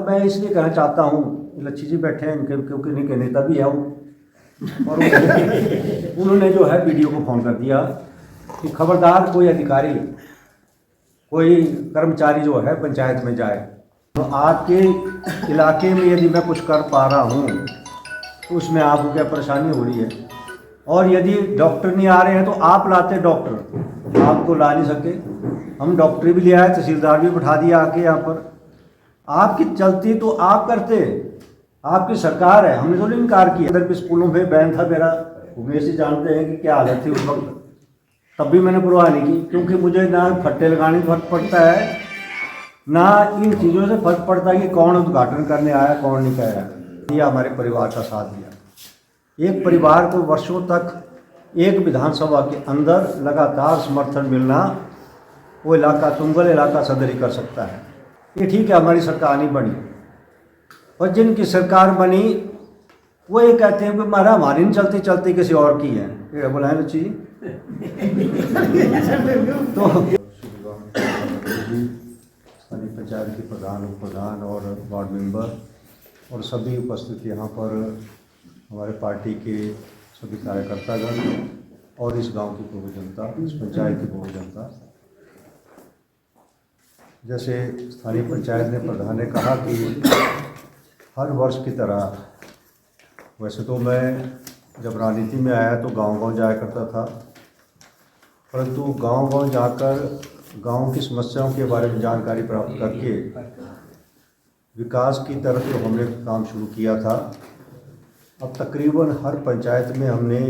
मैं इसलिए कहना चाहता हूँ, लच्छी जी बैठे हैं इनके, क्योंकि इनके नेता भी है वो, और उन्होंने जो है वीडियो को फ़ोन कर दिया कि खबरदार कोई अधिकारी, कोई कर्मचारी जो है पंचायत में जाए। तो आपके इलाके में यदि मैं कुछ कर पा रहा हूँ तो उसमें आपको क्या परेशानी हो रही है? और यदि डॉक्टर नहीं आ रहे हैं तो आप लाते डॉक्टर, आपको ला नहीं सके, हम डॉक्टर भी ले आए, तहसीलदार भी बैठा दिया आके यहाँ पर। आपकी चलती तो आप करते, आपकी सरकार है, हमने तो नहीं इनकार किया। इधर भी स्कूलों में बैन था मेरा, उमेश जी जानते हैं कि क्या हालत थी उस वक्त, तब भी मैंने परवाह नहीं की, क्योंकि मुझे ना फट्टे लगाने में फर्क पड़ता है, ना इन चीज़ों से फर्क पड़ता है कि कौन उद्घाटन करने आया कौन नहीं आया। ये हमारे परिवार का साथ दिया। एक परिवार को वर्षों तक एक विधानसभा के अंदर लगातार समर्थन मिलना, वो इलाका तुंगल इलाका सदर ही कर सकता है। ये ठीक है, हमारी सरकार नहीं बनी, और जिनकी सरकार बनी वो ये कहते हैं कि हमारा हमारी नहीं चलती, चलती किसी और की है। ये बोलाएं बच्ची तो स्थानीय पंचायत के प्रधान, उप प्रधान और वार्ड मेंबर और सभी उपस्थित यहाँ पर हमारे पार्टी के सभी कार्यकर्तागण और इस गांव की पूरी जनता, इस पंचायत की पूरी जनता। जैसे स्थानीय पंचायत ने प्रधान ने कहा कि हर वर्ष की तरह, वैसे तो मैं जब राजनीति में आया तो गांव-गांव जाया करता था, परंतु गांव-गांव जाकर गांव की समस्याओं के बारे में जानकारी प्राप्त करके विकास की तरफ जो हमने काम शुरू किया था, अब तकरीबन हर पंचायत में हमने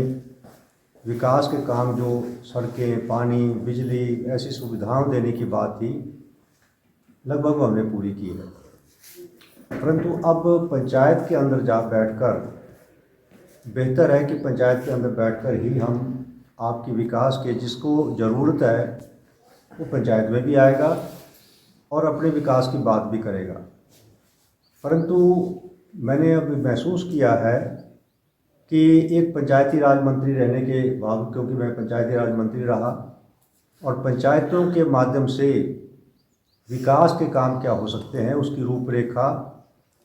विकास के काम, जो सड़कें, पानी, बिजली, ऐसी सुविधाएं देने की बात थी, लगभग हमने पूरी की है। परंतु अब पंचायत के अंदर जा बैठकर बेहतर है कि पंचायत के अंदर बैठकर ही हम आपकी विकास के, जिसको ज़रूरत है वो पंचायत में भी आएगा और अपने विकास की बात भी करेगा। परंतु मैंने अब महसूस किया है कि एक पंचायती राज मंत्री रहने के बाद, क्योंकि मैं पंचायती राज मंत्री रहा, और पंचायतों के माध्यम से विकास के काम क्या हो सकते हैं उसकी रूपरेखा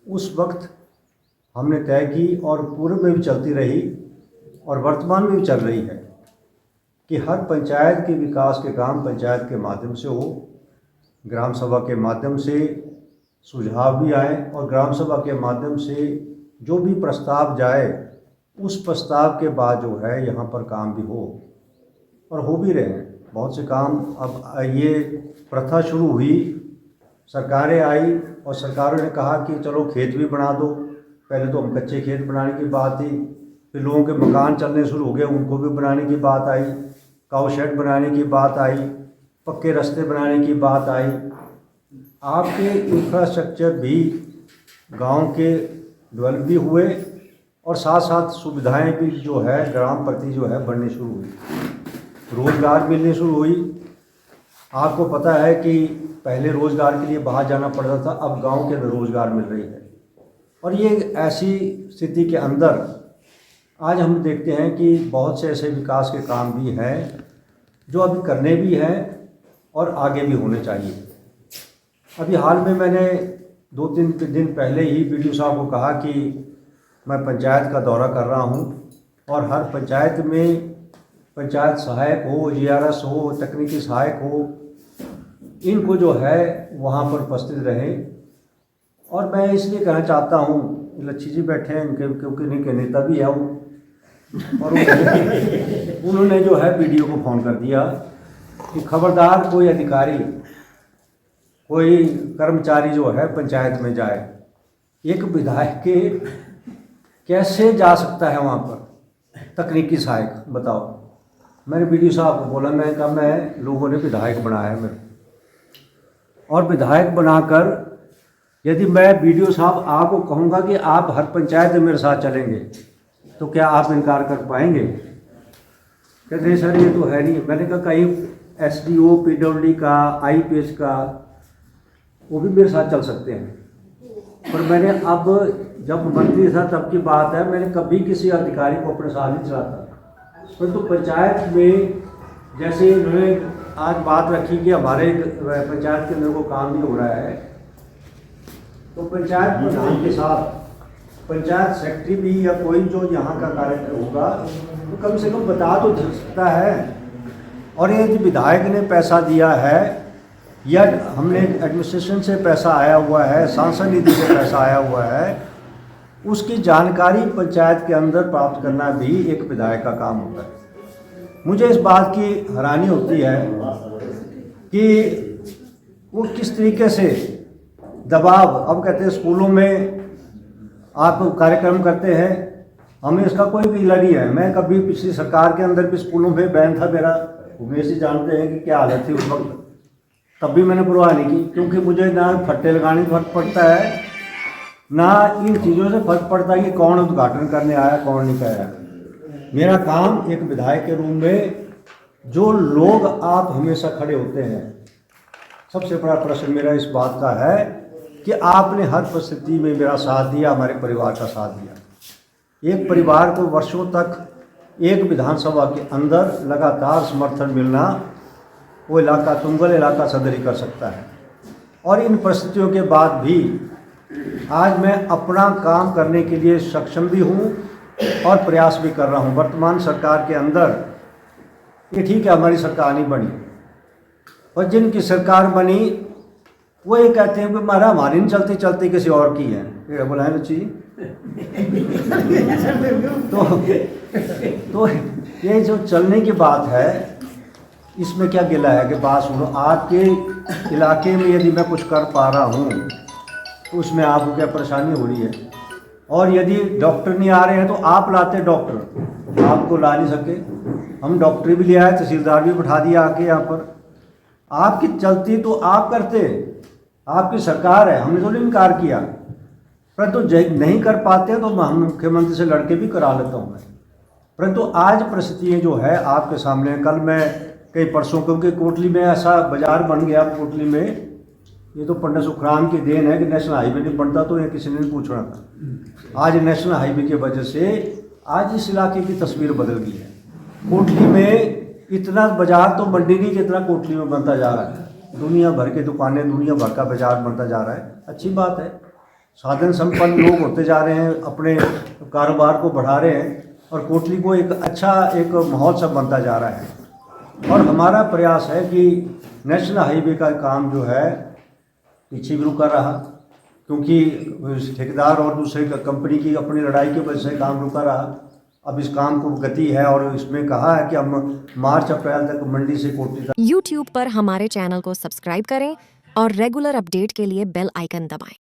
उस वक्त हमने तय की, और पूर्व में भी चलती रही और वर्तमान में भी चल रही है कि हर पंचायत के विकास के काम पंचायत के माध्यम से हो, ग्राम सभा के माध्यम से सुझाव भी आए, और ग्राम सभा के माध्यम से जो भी प्रस्ताव जाए उस प्रस्ताव के बाद जो है यहाँ पर काम भी हो, और हो भी रहे हैं बहुत से काम। अब ये प्रथा शुरू हुई, सरकारें आई और सरकारों ने कहा कि चलो खेत भी बना दो। पहले तो हम कच्चे खेत बनाने की बात थी, फिर लोगों के मकान चलने शुरू हो गए, उनको भी बनाने की बात आई, काऊ शेड बनाने की बात आई, पक्के रास्ते बनाने की बात आई। आपके इंफ्रास्ट्रक्चर भी गांव के डेवलप भी हुए, और साथ साथ सुविधाएं भी जो है ग्राम प्रति जो है बढ़नी शुरू हुई, रोज़गार मिलनी शुरू हुई। आपको पता है कि पहले रोज़गार के लिए बाहर जाना पड़ता था, अब गांव के अंदर रोज़गार मिल रही है। और ये ऐसी स्थिति के अंदर आज हम देखते हैं कि बहुत से ऐसे विकास के काम भी हैं जो अभी करने भी हैं और आगे भी होने चाहिए। अभी हाल में मैंने 2-3 दिन पहले ही बीडीओ साहब को कहा कि मैं पंचायत का दौरा कर रहा हूं, और हर पंचायत में पंचायत सहायक हो, जीआरएस हो, तकनीकी सहायक हो, इनको जो है वहाँ पर उपस्थित रहें। और मैं इसलिए कहना चाहता हूँ, लच्छी जी बैठे हैं इनके, क्योंकि इनके नेता भी है वो, और उन्होंने जो है वीडियो को फ़ोन कर दिया कि खबरदार कोई अधिकारी, कोई कर्मचारी जो है पंचायत में जाए। एक विधायक के कैसे जा सकता है वहाँ पर तकनीकी सहायक, बताओ। मैंने बीडीओ साहब को बोला, मैं कहा मैं लोगों ने विधायक बनाया है मेरे, और विधायक बनाकर यदि मैं बीडीओ साहब आपको कहूँगा कि आप हर पंचायत में मेरे साथ चलेंगे तो क्या आप इनकार कर पाएंगे? कहते नहीं सर ये तो है नहीं। मैंने कहा कहीं एसडीओ, पीडब्ल्यूडी का, आईपीएस का, वो भी मेरे साथ चल सकते हैं। पर मैंने अब जब मंत्री था तब की बात है, मैंने कभी किसी अधिकारी को अपने साथ नहीं चलाता। परंतु पंचायत में जैसे उन्होंने आज बात रखी कि हमारे पंचायत के अंदर को काम नहीं हो रहा है, तो पंचायत प्रधान के साथ पंचायत सेक्रेटरी भी या कोई जो यहाँ का कार्यक्रम होगा तो कम से कम बता तो सकता है। और ये जो विधायक ने पैसा दिया है या हमने एडमिनिस्ट्रेशन से पैसा आया हुआ है, सांसद निधि से पैसा आया हुआ है, उसकी जानकारी पंचायत के अंदर प्राप्त करना भी एक विधायक का काम होता है। मुझे इस बात की हैरानी होती है कि वो किस तरीके से दबाव, अब कहते हैं स्कूलों में आप कार्यक्रम करते हैं, हमें इसका कोई भी लड़ी है। मैं कभी पिछली सरकार के अंदर भी स्कूलों में बैन था मेरा, उमेश जी जानते हैं कि क्या हालत थी उस वक्त, तब भी मैंने परवाह नहीं की, क्योंकि मुझे ना फट्टे लगाने में फर्क पड़ता है ना इन चीज़ों से फर्क पड़ता है कि कौन उद्घाटन करने आया कौन नहीं आया। मेरा काम एक विधायक के रूप में जो लोग आप हमेशा खड़े होते हैं, सबसे बड़ा प्रश्न मेरा इस बात का है कि आपने हर परिस्थिति में मेरा साथ दिया, हमारे परिवार का साथ दिया। एक परिवार को वर्षों तक एक विधानसभा के अंदर लगातार समर्थन मिलना, वो इलाका तुंगल इलाका सदर ही कर सकता है। और इन परिस्थितियों के बाद भी आज मैं अपना काम करने के लिए सक्षम भी हूँ और प्रयास भी कर रहा हूँ। वर्तमान सरकार के अंदर ये ठीक है हमारी सरकार नहीं बनी, और जिनकी सरकार बनी वो ये कहते हैं कि हमारा हमारी नहीं चलती, चलती किसी और की है। ये बुलाए बच्ची तो ये जो चलने की बात है, इसमें क्या गिला है कि बात सुनो, आपके इलाके में यदि मैं कुछ कर पा रहा हूँ तो उसमें आपको क्या परेशानी हो रही है। और यदि डॉक्टर नहीं आ रहे हैं तो आप लाते डॉक्टर, आपको ला नहीं सके, हम डॉक्टर भी ले आए, तहसीलदार भी बैठा दिया आके यहाँ पर। आपकी चलती तो आप करते, आपकी सरकार है, हमने तो नहीं इनकार किया, परंतु नहीं कर पाते तो हम मुख्यमंत्री से लड़के भी करा लेता हूँ मैं। परंतु आज परिस्थितियाँ जो है आपके सामने, कल मैं कई परसों, क्योंकि कोटली में ऐसा बाजार बन गया, कोटली में ये तो पंडित सुखराम की देन है कि नेशनल हाईवे नहीं बनता तो ये किसी ने नहीं पूछना था। आज नेशनल हाईवे की वजह से आज इस इलाके की तस्वीर बदल गई है। कोटली में इतना बाजार तो मंडी नहीं जितना कोटली में बनता जा रहा है। दुनिया भर के दुकानें, दुनिया भर का बाजार बनता जा रहा है, अच्छी बात है। साधन संपन्न लोग होते जा रहे हैं, अपने कारोबार को बढ़ा रहे हैं और कोटली को एक अच्छा एक महोत्सव बनता जा रहा है। और हमारा प्रयास है कि नेशनल हाईवे का काम जो है पीछे भी रुका रहा, क्योंकि ठेकेदार और दूसरे कंपनी की अपनी लड़ाई की वजह से काम रुका रहा। अब इस काम को गति है और इसमें कहा है कि हम मार्च अप्रैल तक मंडी से कोटली तक। YouTube पर हमारे चैनल को सब्सक्राइब करें और रेगुलर अपडेट के लिए बेल आइकन दबाएं।